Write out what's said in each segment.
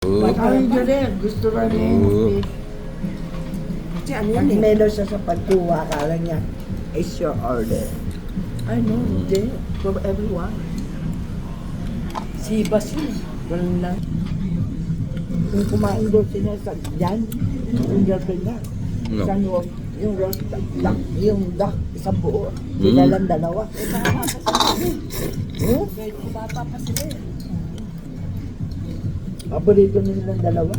Ay, ganun. Gusto namin. Kasi ano yan Pag eh. melo siya sa pagkuha, akala niya, it's your order. Ay, no, hindi. For everyone. Sibas yun. Ganun lang. Kung kumain daw sila sa dyan, yung girlfriend niya. No. Isang yung roast duck, yung duck, isang buo. Sila lang dalawa. Hmm? Bata pa sila eh. Paborito nilang dalawa.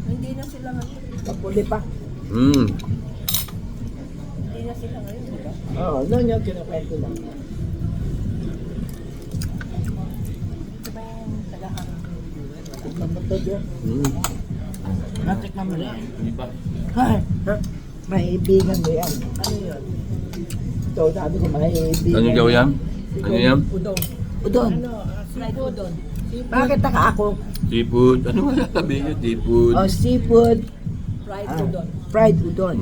Hindi na sila ngayon. Papuli pa. Hindi na sila ngayon, di ba? Oo, noon yung kinakwento lang. Ito ba yung tagahang? Namatod yun. Natikman mo na. Hindi pa. Ay, may ibigan mo yan. Ano yun? Ito, sabi ko, may ibigan. Ano daw yan? Ano yan? Udong. Udon. Ano? Fried udon. Bakit taka ako? Seafood. Ano wala sabi niyo? Seafood. Oh, seafood, Fried udon. fried udon.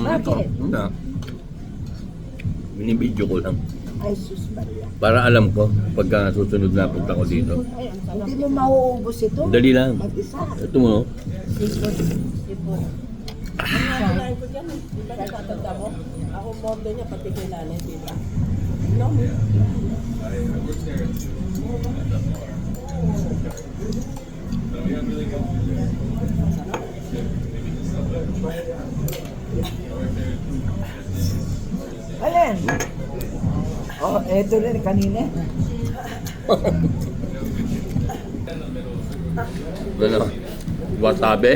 Bakit? Wala. Binibidyo ko lang. Ay, sus Maria. Para alam ko, pagka susunod na punta ko dito. Ay, hindi mo mauubos ito. Dali lang. Mag-isa. Ito mo, no? Seafood. Seafood. Ano nga kinain ko dyan eh? Di ba natatanda mo? Ako model niya pati kay nanay, di ba? No, Alin? Oh, eto rin kanina. Ano? Wasabi?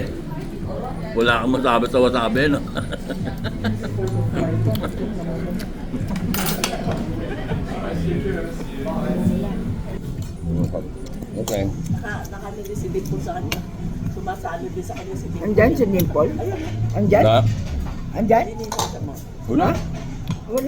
Wala kang masabi sa wasabi, no? Okay. Nakamili si Dimple sa kanya. Sumasalo din sa kanya si Dimple. Andyan si Nimple? Andyan? Na? Andyan? Hindi mo. Wala?